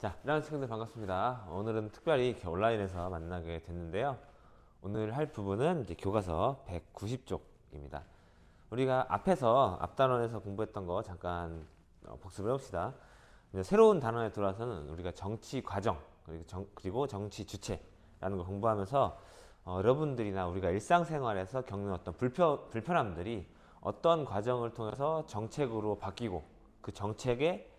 자, 일하는 친구들 반갑습니다. 오늘은 특별히 이렇게 온라인에서 만나게 됐는데요. 오늘 할 부분은 이제 교과서 190쪽입니다. 우리가 앞에서 앞단원에서 공부했던 거 잠깐 복습을 해봅시다. 이제 새로운 단원에 들어와서는 우리가 정치 과정 그리고 정치 주체라는 걸 공부하면서 여러분들이나 우리가 일상생활에서 겪는 어떤 불편함들이 어떤 과정을 통해서 정책으로 바뀌고 그 정책에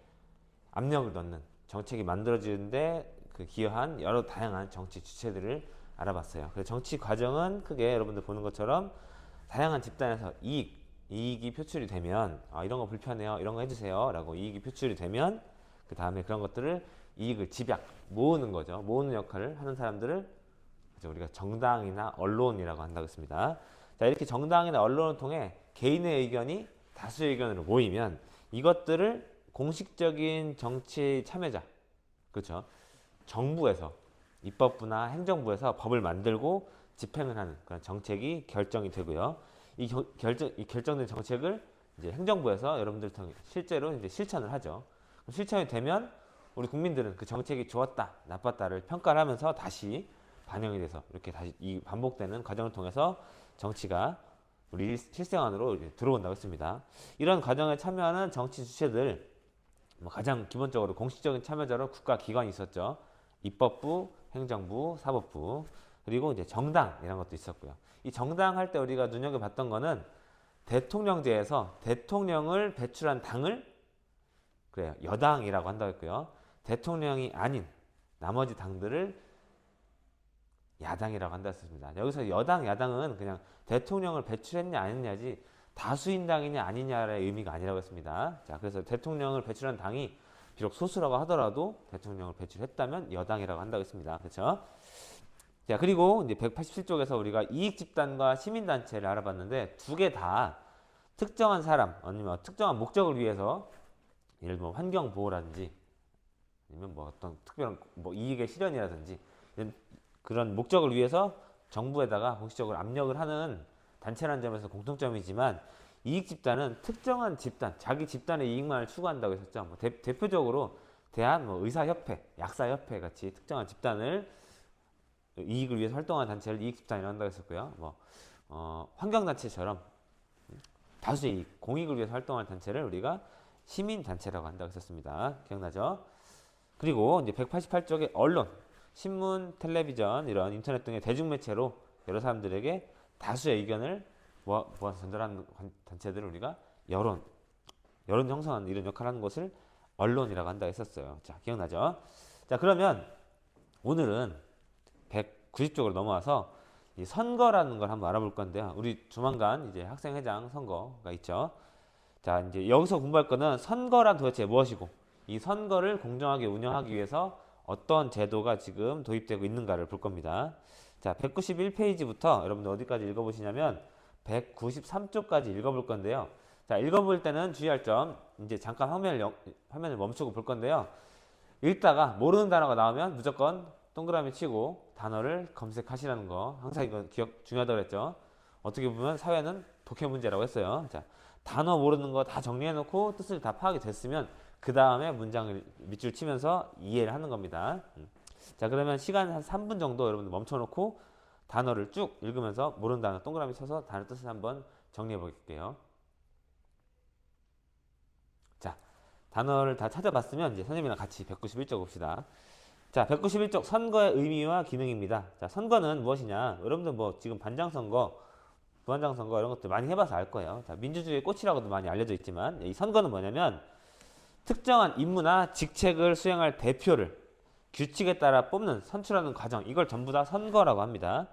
압력을 넣는 정책이 만들어지는데 그 기여한 여러 다양한 정치 주체들을 알아봤어요. 그래서 정치 과정은 크게 여러분들 보는 것처럼 다양한 집단에서 이익이 표출이 되면 이런 거 불편해요, 이런 거 해주세요 라고 이익이 표출이 되면 그 다음에 그런 것들을 이익을 집약, 모으는 거죠. 모으는 역할을 하는 사람들을 우리가 정당이나 언론이라고 한다고 했습니다. 자, 이렇게 정당이나 언론을 통해 개인의 의견이 다수의 의견으로 모이면 이것들을 공식적인 정치 참여자, 그렇죠? 정부에서 입법부나 행정부에서 법을 만들고 집행을 하는 그런 정책이 결정이 되고요. 이 결정된 정책을 이제 행정부에서 여러분들 통해 실제로 이제 실천을 하죠. 실천이 되면 우리 국민들은 그 정책이 좋았다, 나빴다를 평가를 하면서 다시 반영이 돼서 이렇게 다시 이 반복되는 과정을 통해서 정치가 우리 실생 안으로 들어온다고 했습니다. 이런 과정에 참여하는 정치 주체들 가장 기본적으로 공식적인 참여자로 국가기관이 있었죠. 입법부, 행정부, 사법부, 그리고 이제 정당 이런 것도 있었고요. 이 정당 할 때 우리가 눈여겨봤던 거는 대통령제에서 대통령을 배출한 당을 그래요, 여당이라고 한다고 했고요. 대통령이 아닌 나머지 당들을 야당이라고 한다고 했습니다. 여기서 여당, 야당은 그냥 대통령을 배출했냐 안 했냐지 다수인당이냐 아니냐의 의미가 아니라고 했습니다. 자, 그래서 대통령을 배출한 당이 비록 소수라고 하더라도 대통령을 배출했다면 여당이라고 한다고 했습니다. 그렇죠? 자, 그리고 이제 187쪽에서 우리가 이익 집단과 시민 단체를 알아봤는데 두 개 다 특정한 사람 아니면 특정한 목적을 위해서 예를 들면 환경 보호라든지 아니면 뭐 어떤 특별한 뭐 이익의 실현이라든지 이런 그런 목적을 위해서 정부에다가 공식적으로 압력을 하는 단체라는 점에서 공통점이지만 이익 집단은 특정한 집단, 자기 집단의 이익만을 추구한다고 했었죠. 뭐 대표적으로 대한 뭐 의사협회, 약사협회 같이 특정한 집단을 이익을 위해서 활동하는 단체를 이익 집단이라고 한다고 했었고요. 환경단체처럼 다수의 이익, 공익을 위해서 활동하는 단체를 우리가 시민단체라고 한다고 했었습니다. 기억나죠? 그리고 이제 188쪽에 언론, 신문, 텔레비전, 이런 인터넷 등의 대중매체로 여러 사람들에게 다수의 의견을 모아서 전달하는 단체들을 우리가 여론 형성하는 이런 역할을 하는 것을 언론이라고 한다고 했었어요. 자, 기억나죠? 자, 그러면 오늘은 190쪽으로 넘어와서 이 선거라는 걸 한번 알아볼 건데요. 우리 조만간 이제 학생회장 선거가 있죠. 자, 이제 여기서 공부할 거는 선거란 도대체 무엇이고 이 선거를 공정하게 운영하기 위해서 어떤 제도가 지금 도입되고 있는가를 볼 겁니다. 자, 191페이지부터 여러분들 어디까지 읽어보시냐면 193쪽까지 읽어볼 건데요. 자, 읽어볼 때는 주의할 점, 이제 잠깐 화면을 멈추고 볼 건데요. 읽다가 모르는 단어가 나오면 무조건 동그라미 치고 단어를 검색하시라는 거. 항상 이거 기억 중요하다고 그랬죠. 어떻게 보면 사회는 독해 문제라고 했어요. 자, 단어 모르는 거 다 정리해놓고 뜻을 다 파악이 됐으면 그 다음에 문장을 밑줄 치면서 이해를 하는 겁니다. 자, 그러면 시간 한 3분 정도 여러분들 멈춰놓고 단어를 쭉 읽으면서 모르는 단어 동그라미 쳐서 단어 뜻을 한번 정리해 볼게요. 자, 단어를 다 찾아봤으면 이제 선생님이랑 같이 191쪽 봅시다. 자, 191쪽 선거의 의미와 기능입니다. 자, 선거는 무엇이냐? 여러분들 뭐 지금 반장선거, 부반장선거 이런 것들 많이 해봐서 알 거예요. 자, 민주주의의 꽃이라고도 많이 알려져 있지만 이 선거는 뭐냐면 특정한 임무나 직책을 수행할 대표를 규칙에 따라 뽑는, 선출하는 과정, 이걸 전부 다 선거라고 합니다.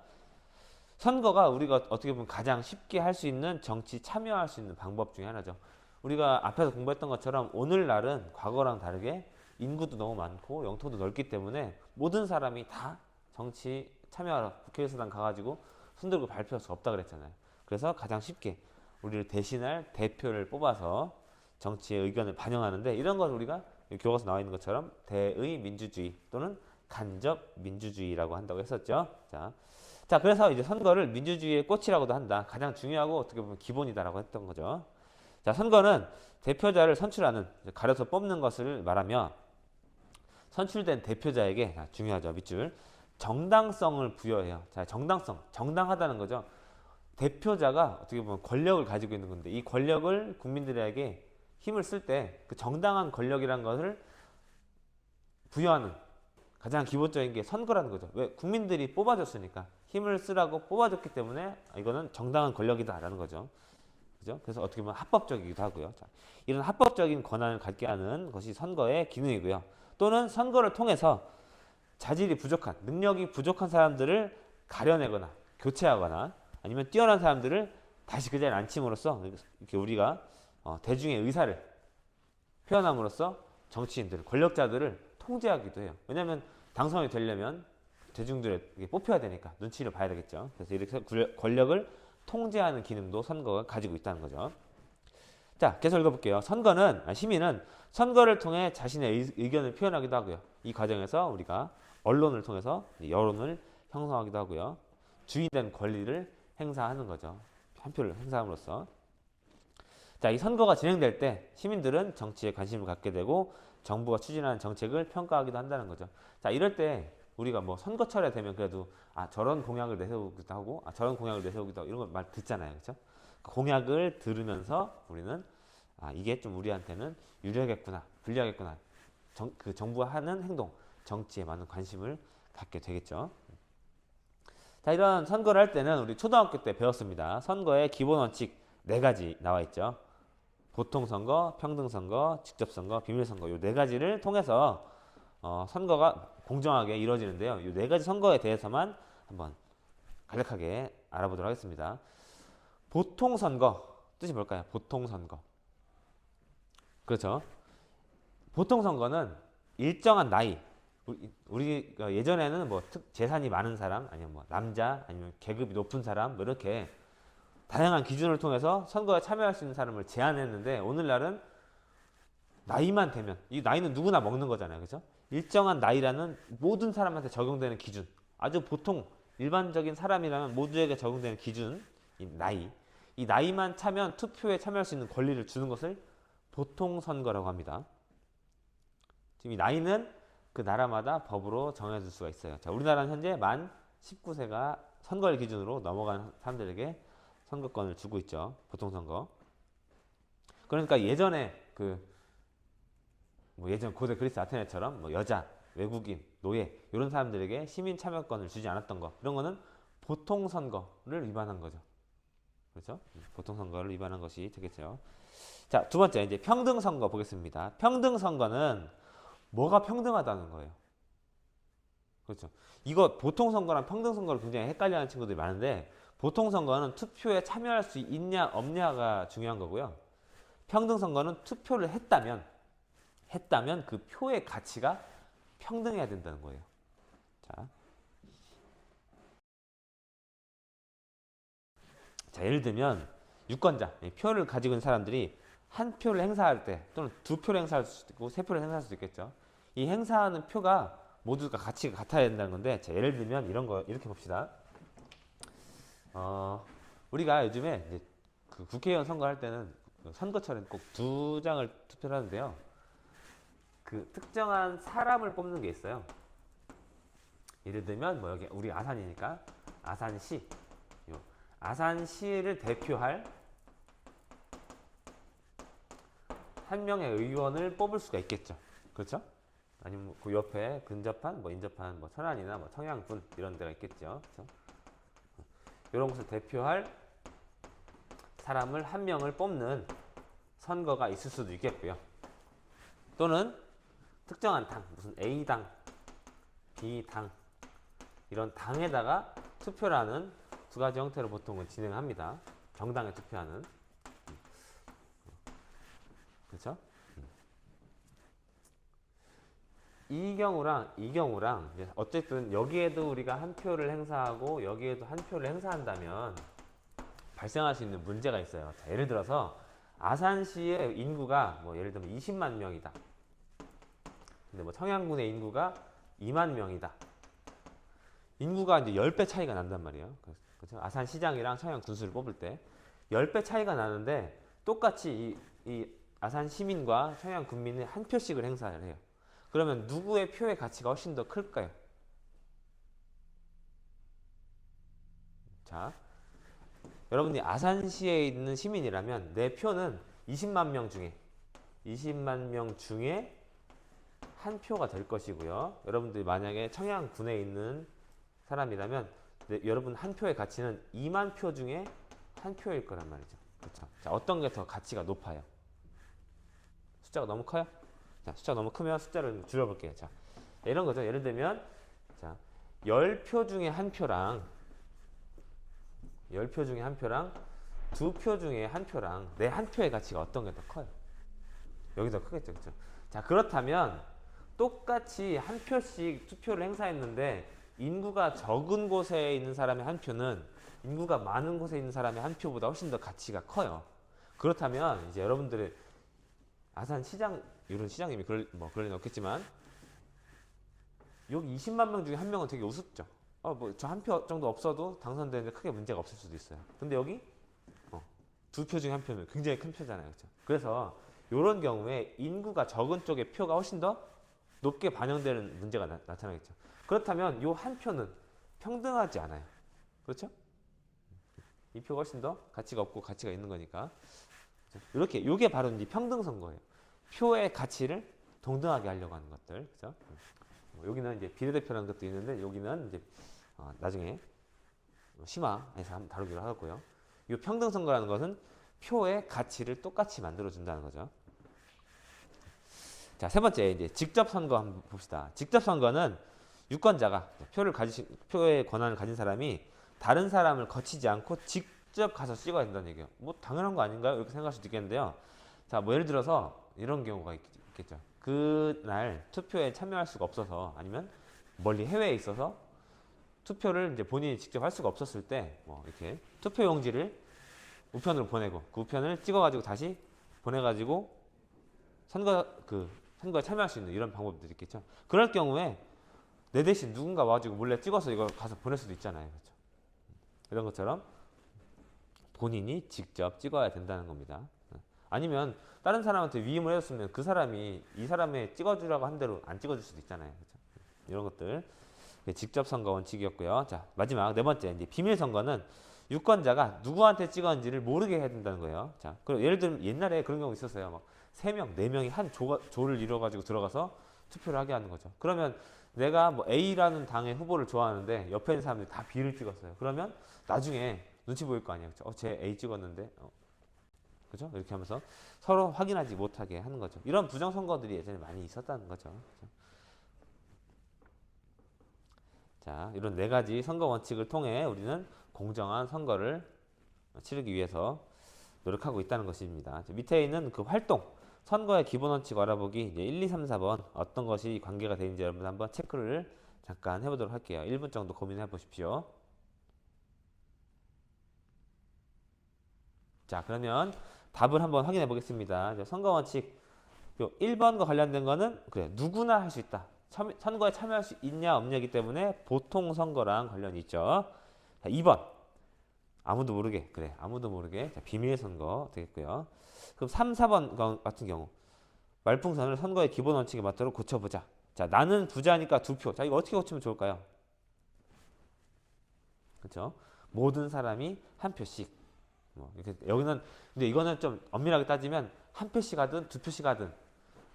선거가 우리가 어떻게 보면 가장 쉽게 할 수 있는 정치 참여할 수 있는 방법 중에 하나죠. 우리가 앞에서 공부했던 것처럼 오늘날은 과거랑 다르게 인구도 너무 많고 영토도 넓기 때문에 모든 사람이 다 정치 참여하러 국회의사당 가가지고 손들고 발표할 수 없다 그랬잖아요. 그래서 가장 쉽게 우리를 대신할 대표를 뽑아서 정치의 의견을 반영하는데 이런 걸 우리가 교과서 나와 있는 것처럼 대의 민주주의 또는 간접 민주주의라고 한다고 했었죠. 자, 그래서 이제 선거를 민주주의의 꽃이라고도 한다. 가장 중요하고 어떻게 보면 기본이다라고 했던 거죠. 자, 선거는 대표자를 선출하는, 가려서 뽑는 것을 말하며 선출된 대표자에게 중요하죠. 밑줄 정당성을 부여해요. 자, 정당성, 정당하다는 거죠. 대표자가 어떻게 보면 권력을 가지고 있는 건데 이 권력을 국민들에게 힘을 쓸 때 그 정당한 권력이라는 것을 부여하는 가장 기본적인 게 선거라는 거죠. 왜? 국민들이 뽑아줬으니까 힘을 쓰라고 뽑아줬기 때문에 이거는 정당한 권력이다라는 거죠. 그죠? 그래서 어떻게 보면 합법적이기도 하고요. 자, 이런 합법적인 권한을 갖게 하는 것이 선거의 기능이고요. 또는 선거를 통해서 자질이 부족한, 능력이 부족한 사람들을 가려내거나 교체하거나 아니면 뛰어난 사람들을 다시 그 자리에 앉힘으로써 이렇게 우리가 대중의 의사를 표현함으로써 정치인들, 권력자들을 통제하기도 해요. 왜냐하면 당선이 되려면 대중들에게 뽑혀야 되니까 눈치를 봐야 되겠죠. 그래서 이렇게 권력을 통제하는 기능도 선거가 가지고 있다는 거죠. 자, 계속 읽어볼게요. 시민은 선거를 통해 자신의 의견을 표현하기도 하고요. 이 과정에서 우리가 언론을 통해서 여론을 형성하기도 하고요. 주인된 권리를 행사하는 거죠. 한 표를 행사함으로써. 자, 이 선거가 진행될 때 시민들은 정치에 관심을 갖게 되고 정부가 추진하는 정책을 평가하기도 한다는 거죠. 자, 이럴 때 우리가 뭐 선거철에 되면 그래도 저런 공약을 내세우기도 하고 저런 공약을 내세우기도 하고 이런 걸 말 듣잖아요. 그렇죠? 그 공약을 들으면서 우리는 이게 좀 우리한테는 유리하겠구나, 불리하겠구나. 그 정부가 하는 행동, 정치에 많은 관심을 갖게 되겠죠. 자, 이런 선거를 할 때는 우리 초등학교 때 배웠습니다. 선거의 기본 원칙 4가지 나와 있죠. 보통선거, 평등선거, 직접선거, 비밀선거 이 4가지를 통해서 선거가 공정하게 이루어지는데요. 이 4가지 선거에 대해서만 한번 간략하게 알아보도록 하겠습니다. 보통선거 뜻이 뭘까요? 보통선거. 그렇죠. 보통선거는 일정한 나이 우리가 예전에는 뭐 재산이 많은 사람 아니면 뭐 남자 아니면 계급이 높은 사람 뭐 이렇게 다양한 기준을 통해서 선거에 참여할 수 있는 사람을 제한했는데 오늘날은 나이만 되면 이 나이는 누구나 먹는 거잖아요. 그죠? 일정한 나이라는 모든 사람한테 적용되는 기준 아주 보통 일반적인 사람이라면 모두에게 적용되는 기준 이 나이만 차면 투표에 참여할 수 있는 권리를 주는 것을 보통선거라고 합니다. 지금 이 나이는 그 나라마다 법으로 정해질 수가 있어요. 자, 우리나라는 현재 만 19세가 선거를 기준으로 넘어간 사람들에게 선거권을 주고 있죠. 보통선거. 그러니까 예전에 예전 고대 그리스 아테네처럼 여자, 외국인, 노예 이런 사람들에게 시민 참여권을 주지 않았던 거 이런 거는 보통선거를 위반한 거죠. 그렇죠? 보통선거를 위반한 것이 되겠죠. 자, 두 번째 이제 평등선거 보겠습니다. 평등선거는 뭐가 평등하다는 거예요. 그렇죠. 이거 보통선거랑 평등선거를 굉장히 헷갈려하는 친구들이 많은데 보통선거는 투표에 참여할 수 있냐 없냐가 중요한 거고요. 평등선거는 투표를 했다면 그 표의 가치가 평등해야 된다는 거예요. 자, 예를 들면 유권자, 표를 가지고 있는 사람들이 한 표를 행사할 때 또는 2표를 행사할 수도 있고 3표를 행사할 수도 있겠죠. 이 행사하는 표가 모두가 가치가 같아야 된다는 건데 자, 예를 들면 이런 거 이렇게 봅시다. 우리가 요즘에 이제 그 국회의원 선거할 때는 선거철엔 꼭 2장을 투표를 하는데요. 그 특정한 사람을 뽑는 게 있어요. 예를 들면 여기 우리 아산이니까 아산시 아산시를 대표할 한 명의 의원을 뽑을 수가 있겠죠. 그렇죠? 아니면 그 옆에 근접한 인접한 천안이나 청양군 이런 데가 있겠죠. 그렇죠? 이런 곳을 대표할 사람을 한 명을 뽑는 선거가 있을 수도 있겠고요. 또는 특정한 당, 무슨 A당, B당 이런 당에다가 투표라는 2가지 형태로 보통은 진행합니다. 정당에 투표하는. 그렇죠? 이 경우랑 어쨌든 여기에도 우리가 한 표를 행사하고 여기에도 한 표를 행사한다면 발생할 수 있는 문제가 있어요. 자, 예를 들어서 아산시의 인구가 예를 들면 20만 명이다. 근데 청양군의 인구가 2만 명이다. 인구가 이제 10배 차이가 난단 말이에요. 그렇죠? 아산시장이랑 청양군수를 뽑을 때 10배 차이가 나는데 똑같이 이 아산 시민과 청양 군민이 한 표씩을 행사를 해요. 그러면 누구의 표의 가치가 훨씬 더 클까요? 자, 여러분이 아산시에 있는 시민이라면 내 표는 20만 명 중에 한 표가 될 것이고요. 여러분들이 만약에 청양군에 있는 사람이라면 여러분 한 표의 가치는 2만 표 중에 한 표일 거란 말이죠. 그렇죠? 자, 어떤 게 더 가치가 높아요? 숫자가 너무 커요? 자, 숫자가 너무 크면 숫자를 줄여볼게요. 자, 이런 거죠. 예를 들면 자, 10표 중에 한 표랑 10표 중에 한 표랑 2표 중에 한 표랑 내 한 표의 가치가 어떤 게 더 커요? 여기 더 크겠죠. 그렇죠? 자, 그렇다면 똑같이 한 표씩 투표를 행사했는데 인구가 적은 곳에 있는 사람의 한 표는 인구가 많은 곳에 있는 사람의 한 표보다 훨씬 더 가치가 커요. 그렇다면 이제 여러분들의 아산 시장, 이런 시장님이 그럴 리는 없겠지만 여기 20만 명 중에 한 명은 되게 우습죠. 뭐 저 한 표 정도 없어도 당선되는데 크게 문제가 없을 수도 있어요. 근데 여기 2표 중에 한 표면 굉장히 큰 표잖아요. 그렇죠? 그래서 이런 경우에 인구가 적은 쪽의 표가 훨씬 더 높게 반영되는 문제가 나타나겠죠. 그렇다면 이 한 표는 평등하지 않아요. 그렇죠? 이 표가 훨씬 더 가치가 없고 가치가 있는 거니까. 이렇게 이게 바로 이제 평등 선거예요. 표의 가치를 동등하게 하려고 하는 것들. 그죠? 여기는 이제 비례대표라는 것도 있는데 여기는 이제 나중에 심화해서 한번 다루기로 하고요. 이 평등 선거라는 것은 표의 가치를 똑같이 만들어 준다는 거죠. 자, 세 번째 이제 직접 선거 한번 봅시다. 직접 선거는 유권자가 표의 권한을 가진 사람이 다른 사람을 거치지 않고 직접 가서 찍어야 된다는 얘기예요. 뭐 당연한 거 아닌가요? 이렇게 생각할 수도 있겠는데요. 자, 뭐 예를 들어서 이런 경우가 있겠죠. 그날 투표에 참여할 수가 없어서 아니면 멀리 해외에 있어서 투표를 이제 본인이 직접 할 수가 없었을 때 뭐 이렇게 투표 용지를 우편으로 보내고 그 우편을 찍어가지고 다시 보내가지고 선거에 참여할 수 있는 이런 방법들이 있겠죠. 그럴 경우에 내 대신 누군가 와가지고 몰래 찍어서 이걸 가서 보낼 수도 있잖아요. 그렇죠? 이런 것처럼 본인이 직접 찍어야 된다는 겁니다. 아니면 다른 사람한테 위임을 해줬으면 그 사람이 이 사람의 찍어주라고 한 대로 안 찍어줄 수도 있잖아요. 그렇죠? 이런 것들 직접 선거 원칙이었고요. 자, 마지막 네 번째 이제 비밀 선거는 유권자가 누구한테 찍었는지를 모르게 해야 된다는 거예요. 자, 그럼 예를 들면 옛날에 그런 경우 있었어요. 막 3명, 4명이 한 조를 이뤄가지고 들어가서 투표를 하게 하는 거죠. 그러면 내가 뭐 A라는 당의 후보를 좋아하는데 옆에 있는 사람들이 다 B를 찍었어요. 그러면 나중에 눈치 보일 거 아니에요. 그렇죠? 쟤 A 찍었는데, 그죠? 이렇게 하면서 서로 확인하지 못하게 하는 거죠. 이런 부정선거들이 예전에 많이 있었다는 거죠. 그렇죠? 자, 이런 4가지 선거 원칙을 통해 우리는 공정한 선거를 치르기 위해서 노력하고 있다는 것입니다. 밑에 있는 그 활동, 선거의 기본 원칙 알아보기 이제 1, 2, 3, 4번 어떤 것이 관계가 되는지 여러분 한번 체크를 잠깐 해보도록 할게요. 1분 정도 고민해 보십시오. 자, 그러면 답을 한번 확인해 보겠습니다. 선거 원칙 1번과 관련된 거는 그래 누구나 할 수 있다. 선거에 참여할 수 있냐 없냐이기 때문에 보통 선거랑 관련이 있죠. 자, 2번 아무도 모르게 아무도 모르게 자, 비밀 선거 되겠고요. 그럼 3, 4번 같은 경우 말풍선을 선거의 기본 원칙에 맞도록 고쳐보자. 자, 나는 부자니까 2표. 자, 이거 어떻게 고치면 좋을까요? 그렇죠? 모든 사람이 한 표씩. 이렇게 여기는 근데 이거는 좀 엄밀하게 따지면 한 표씩 하든 2표씩 하든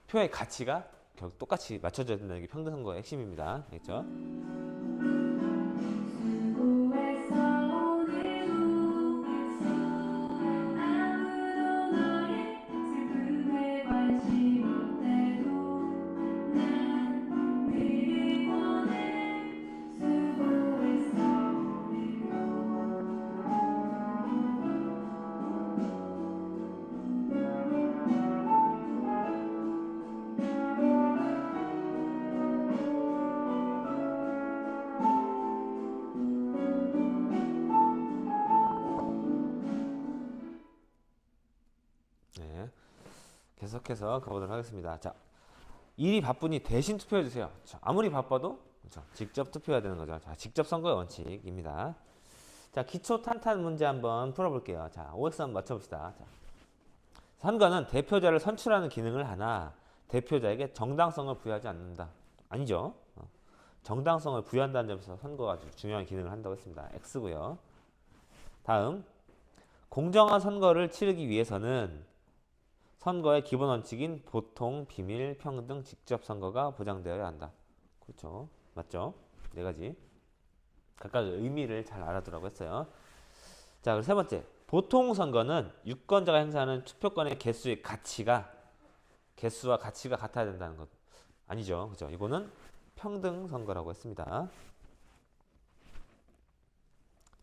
표의 가치가 결국 똑같이 맞춰져야 된다는 게 평등 선거의 핵심입니다. 알겠죠? 네, 계속해서 가보도록 하겠습니다. 자, 일이 바쁘니 대신 투표해주세요. 자, 아무리 바빠도 그렇죠, 직접 투표해야 되는 거죠. 자, 직접 선거의 원칙입니다. 자, 기초 탄탄 문제 한번 풀어볼게요. 자, OX 한번 맞춰봅시다. 자, 선거는 대표자를 선출하는 기능을 하나 대표자에게 정당성을 부여하지 않는다. 아니죠. 정당성을 부여한다는 점에서 선거가 아주 중요한 기능을 한다고 했습니다. X고요. 다음, 공정한 선거를 치르기 위해서는 선거의 기본 원칙인 보통, 비밀, 평등, 직접 선거가 보장되어야 한다. 그렇죠. 맞죠? 네 가지. 각각의 의미를 잘 알아두라고 했어요. 자, 그리고 세 번째. 보통 선거는 유권자가 행사하는 투표권의 개수의 개수와 가치가 같아야 된다는 것. 아니죠. 그죠? 이거는 평등 선거라고 했습니다.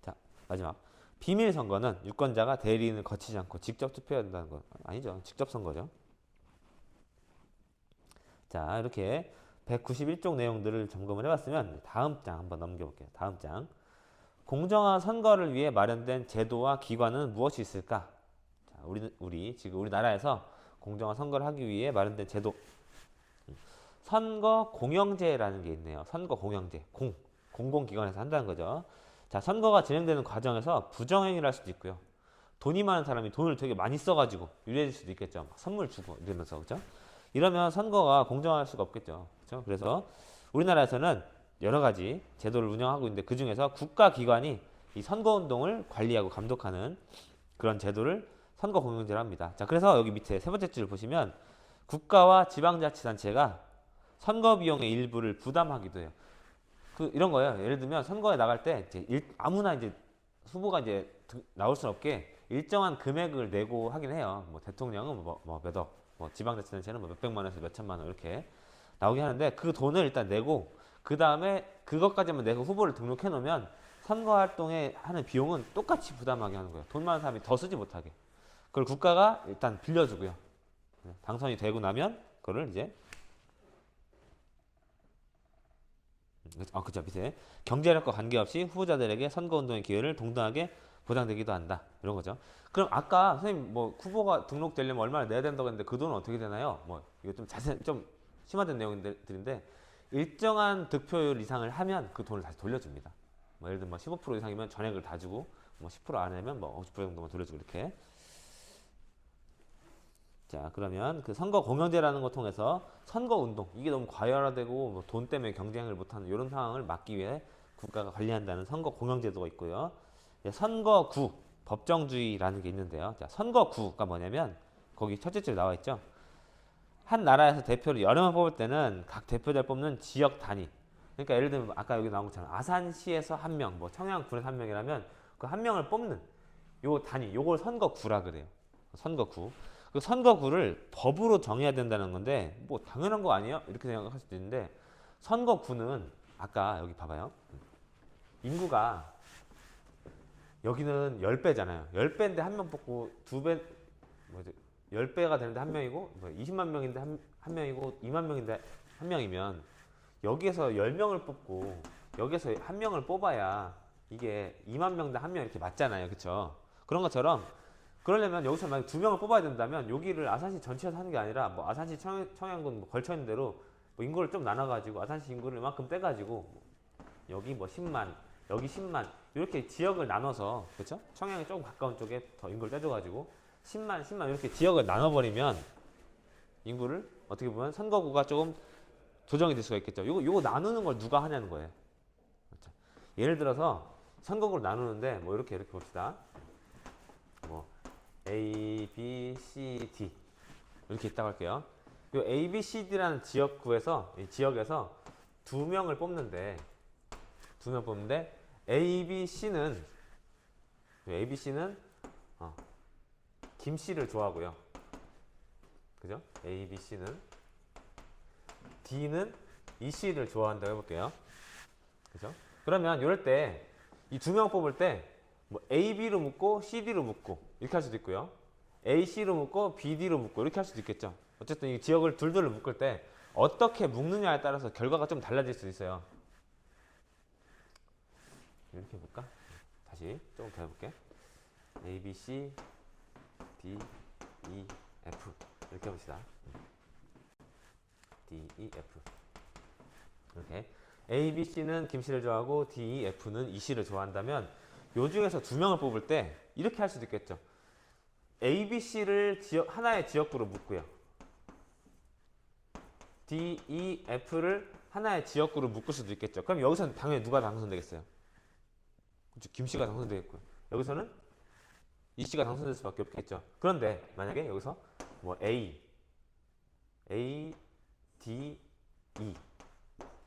자, 마지막. 비밀 선거는 유권자가 대리인을 거치지 않고 직접 투표해야 된다는 것. 아니죠. 직접 선거죠. 자, 이렇게 191쪽 내용들을 점검을 해봤으면 다음 장 한번 넘겨볼게요. 다음 장. 공정한 선거를 위해 마련된 제도와 기관은 무엇이 있을까? 자, 지금 우리나라에서 공정한 선거를 하기 위해 마련된 제도. 선거 공영제라는 게 있네요. 선거 공영제. 공공기관에서 한다는 거죠. 자, 선거가 진행되는 과정에서 부정행위를 할 수도 있고요. 돈이 많은 사람이 돈을 되게 많이 써가지고 유리해질 수도 있겠죠. 막 선물 주고 이러면서, 그죠? 이러면 선거가 공정할 수가 없겠죠. 그렇죠? 그래서 우리나라에서는 여러 가지 제도를 운영하고 있는데 그 중에서 국가기관이 이 선거운동을 관리하고 감독하는 그런 제도를 선거공영제라 합니다. 자, 그래서 여기 밑에 세 번째 줄을 보시면 국가와 지방자치단체가 선거 비용의 일부를 부담하기도 해요. 이런 거예요. 예를 들면 선거에 나갈 때 이제 아무나 이제 후보가 이제 나올 수 없게 일정한 금액을 내고 하긴 해요. 뭐 대통령은 몇 억, 뭐 지방자치단체는 뭐 몇백만 원에서 몇천만 원 이렇게 나오게 하는데 그 돈을 일단 내고 그 다음에 그것까지만 내고 후보를 등록해 놓으면 선거 활동에 하는 비용은 똑같이 부담하게 하는 거예요. 돈 많은 사람이 더 쓰지 못하게. 그걸 국가가 일단 빌려주고요. 당선이 되고 나면 그거를 이제 그죠. 밑에 경제력과 관계없이 후보자들에게 선거운동의 기회를 동등하게 보장되기도 한다. 이런 거죠. 그럼 아까 선생님 뭐 후보가 등록되려면 얼마나 내야 된다고 했는데 그 돈은 어떻게 되나요? 뭐 이거 좀 심화된 내용들인데 일정한 득표율 이상을 하면 그 돈을 다시 돌려줍니다. 뭐 예를 들면 15% 이상이면 전액을 다 주고 뭐 10% 안에면 뭐 50% 정도만 돌려주고 이렇게. 자, 그러면 그 선거 공영제라는 것 통해서 선거 운동 이게 너무 과열화되고 뭐 돈 때문에 경쟁을 못하는 이런 상황을 막기 위해 국가가 관리한다는 선거 공영제도가 있고요. 선거구 법정주의라는 게 있는데요. 자, 선거구가 뭐냐면 거기 첫째 줄에 나와 있죠. 한 나라에서 대표를 여러 명 뽑을 때는 각 대표자를 뽑는 지역 단위. 그러니까 예를 들면 아까 여기 나온 것처럼 아산시에서 한 명, 뭐 청양군에서 한 명이라면 그 한 명을 뽑는 요 단위, 요걸 선거구라 그래요. 선거구. 그 선거구를 법으로 정해야 된다는 건데 뭐 당연한 거 아니에요? 이렇게 생각할 수도 있는데 선거구는 아까 여기 봐봐요. 인구가 여기는 10배잖아요. 10배인데 한 명 뽑고 2배, 뭐지? 10배가 되는데 한 명이고, 20만 명인데 한 명이고, 2만 명인데 한 명이면, 여기에서 10명을 뽑고, 여기에서 한 명을 뽑아야 이게 2만 명당 한 명 이렇게 맞잖아요. 그쵸? 그런 것처럼, 그러려면 여기서 만약 2명을 뽑아야 된다면, 여기를 아산시 전체에서 하는 게 아니라, 뭐 아산시 청양군 뭐 걸쳐있는 대로, 뭐 인구를 좀 나눠가지고, 아산시 인구를 이만큼 떼가지고, 여기 뭐 10만, 여기 10만, 이렇게 지역을 나눠서, 그쵸? 청양이 조금 가까운 쪽에 더 인구를 떼줘가지고, 10만 이렇게 지역을 나눠버리면 인구를 어떻게 보면 선거구가 조금 조정이 될 수가 있겠죠. 요거 나누는 걸 누가 하냐는 거예요. 그렇죠? 예를 들어서 선거구를 나누는데 뭐 이렇게 봅시다. 뭐 A, B, C, D 이렇게 있다고 할게요. 요 A, B, C, D라는 지역구에서 이 지역에서 두 명을 뽑는데 A, B, C는 김 씨를 좋아하고요. 그죠? A, B, C는 D는 이 씨를 좋아한다고 해볼게요. 그죠? 그러면 이럴 때 이 두 명 뽑을 때 뭐 A, B로 묶고 C, D로 묶고 이렇게 할 수도 있고요. A, C로 묶고 B, D로 묶고 이렇게 할 수도 있겠죠. 어쨌든 이 지역을 둘둘을 묶을 때 어떻게 묶느냐에 따라서 결과가 좀 달라질 수 있어요. 이렇게 해볼까? 다시 조금 더 해볼게. A, B, C, D, E, F 이렇게 해봅시다. D, E, F 이렇게 A, B, C는 김 씨를 좋아하고 D, E, F는 이 씨를 좋아한다면 요 중에서 두 명을 뽑을 때 이렇게 할 수도 있겠죠. A, B, C를 하나의 지역구로 묶고요. D, E, F를 하나의 지역구로 묶을 수도 있겠죠. 그럼 여기서는 당연히 누가 당선되겠어요? 그렇죠. 김 씨가 당선되겠고요. 여기서는 이 씨가 당선될 수밖에 없겠죠. 그런데 만약에 여기서 뭐 A, D, E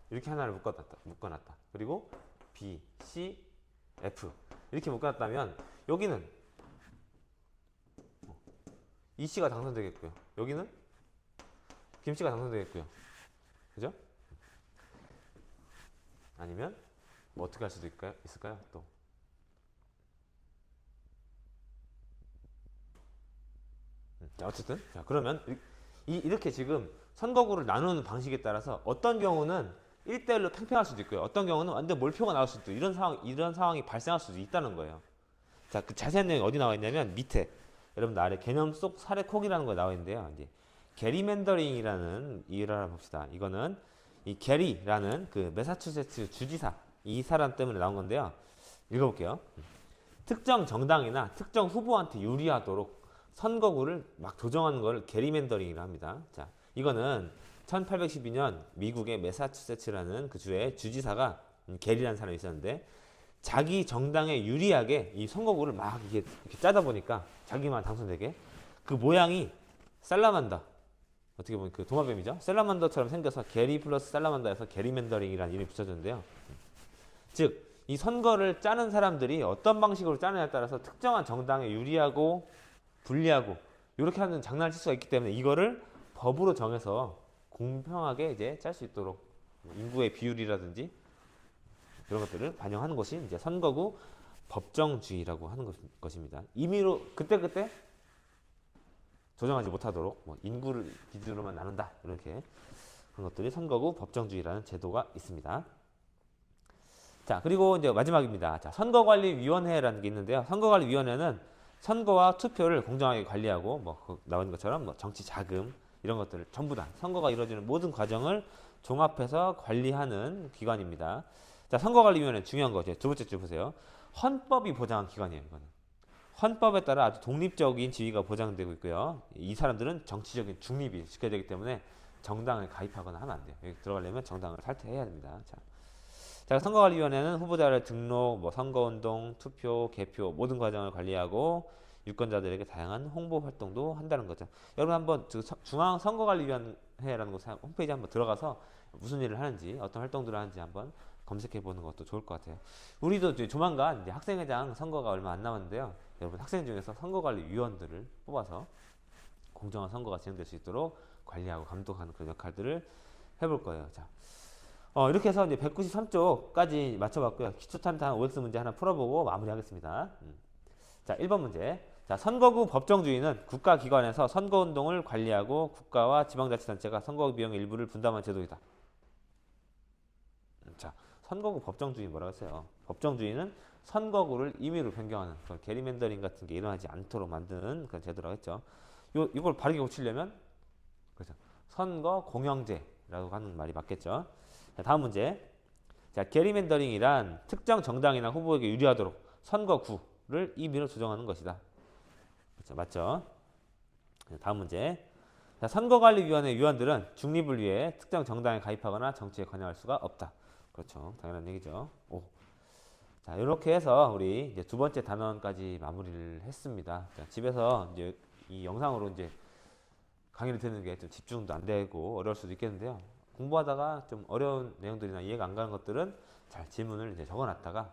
이렇게 하나를 묶어놨다. 그리고 B, C, F 이렇게 묶어놨다면 여기는 이 씨가 당선되겠고요. 여기는 김 씨가 당선되겠고요. 그죠? 아니면 뭐 어떻게 할 수도 있을까요? 또 자, 어쨌든 자 그러면 이렇게 지금 선거구를 나누는 방식에 따라서 어떤 경우는 1대1로 팽팽할 수도 있고요. 어떤 경우는 완전 몰표가 나올 수도 있고 이런 상황이 발생할 수도 있다는 거예요. 자, 그 자세한 내용이 어디 나와 있냐면 밑에 여러분 아래 개념 속 사례 콕이라는 거 나와 있는데요. 이제 게리맨더링이라는 일을 알아봅시다. 이거는 이 게리라는 그 매사추세츠 주지사 이 사람 때문에 나온 건데요. 읽어볼게요. 특정 정당이나 특정 후보한테 유리하도록 선거구를 막 조정하는 걸 게리맨더링이라 합니다. 자, 이거는 1812년 미국의 매사추세츠라는 그 주의 주지사가 게리라는 사람이 있었는데 자기 정당에 유리하게 이 선거구를 막 이렇게 짜다 보니까 자기만 당선되게 그 모양이 살라만다. 어떻게 보면 그 도마뱀이죠. 살라만더처럼 생겨서 게리 플러스 살라만다에서 게리맨더링이라는 이름이 붙여졌는데요. 즉, 이 선거를 짜는 사람들이 어떤 방식으로 짜느냐에 따라서 특정한 정당에 유리하고 불리하고 이렇게 하는 장난을 칠 수가 있기 때문에 이거를 법으로 정해서 공평하게 이제 짤 수 있도록 인구의 비율이라든지 이런 것들을 반영하는 것이 이제 선거구 법정주의라고 하는 것입니다. 임의로 그때그때 조정하지 못하도록 뭐 인구를 기준으로만 나눈다 이렇게 그런 것들이 선거구 법정주의라는 제도가 있습니다. 자 그리고 이제 마지막입니다. 자 선거관리위원회라는 게 있는데요. 선거관리위원회는 선거와 투표를 공정하게 관리하고 뭐 나온 것처럼 뭐 정치 자금 이런 것들을 전부 다 선거가 이루어지는 모든 과정을 종합해서 관리하는 기관입니다. 자 선거관리위원회 중요한 거 두 번째 줄 보세요. 헌법이 보장한 기관이에요. 이거는. 헌법에 따라 아주 독립적인 지위가 보장되고 있고요. 이 사람들은 정치적인 중립이 지켜야 되기 때문에 정당을 가입하거나 하면 안 돼요. 여기 들어가려면 정당을 탈퇴해야 됩니다. 자, 선거관리위원회는 후보자를 등록, 뭐 선거운동, 투표, 개표 모든 과정을 관리하고 유권자들에게 다양한 홍보 활동도 한다는 거죠. 여러분 한번 중앙선거관리위원회라는 곳 홈페이지 한번 들어가서 무슨 일을 하는지 어떤 활동들을 하는지 한번 검색해 보는 것도 좋을 것 같아요. 우리도 이제 조만간 이제 학생회장 선거가 얼마 안 남았는데요. 여러분 학생 중에서 선거관리위원들을 뽑아서 공정한 선거가 진행될 수 있도록 관리하고 감독하는 그런 역할들을 해볼 거예요. 자, 이렇게 해서 이제 193쪽까지 맞춰봤고요. 기초탄탄 OX 문제 하나 풀어보고 마무리하겠습니다. 자, 1번 문제. 자, 선거구 법정주의는 국가기관에서 선거운동을 관리하고 국가와 지방자치단체가 선거 비용의 일부를 분담하는 제도이다. 자, 선거구 법정주의 뭐라고 했어요? 법정주의는 선거구를 임의로 변경하는 그런 게리맨더링 같은 게 일어나지 않도록 만드는 그런 제도라고 했죠. 이걸 바르게 고치려면 그렇죠. 선거 공영제라고 하는 말이 맞겠죠. 자, 다음 문제. 자, 게리맨더링이란 특정 정당이나 후보에게 유리하도록 선거구를 임의로 조정하는 것이다. 그렇죠. 맞죠? 다음 문제. 자, 선거관리위원회 위원들은 중립을 위해 특정 정당에 가입하거나 정치에 관여할 수가 없다. 그렇죠. 당연한 얘기죠. 오. 자, 이렇게 해서 우리 이제 두 번째 단원까지 마무리를 했습니다. 자, 집에서 이제 이 영상으로 이제 강의를 듣는 게 좀 집중도 안 되고 어려울 수도 있겠는데요. 공부하다가 좀 어려운 내용들이나 이해가 안 가는 것들은 잘 질문을 이제 적어놨다가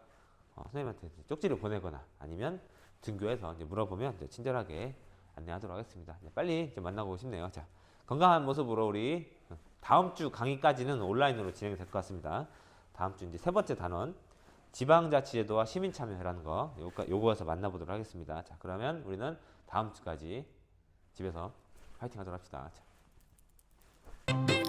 선생님한테 쪽지를 보내거나 아니면 등교해서 이제 물어보면 이제 친절하게 안내하도록 하겠습니다. 빨리 이제 만나고 싶네요. 자, 건강한 모습으로 우리 다음 주 강의까지는 온라인으로 진행이 될 것 같습니다. 다음 주 이제 세 번째 단원 지방자치제도와 시민참여라는 거 요거에서 만나보도록 하겠습니다. 자, 그러면 우리는 다음 주까지 집에서 파이팅 하도록 합시다. 자.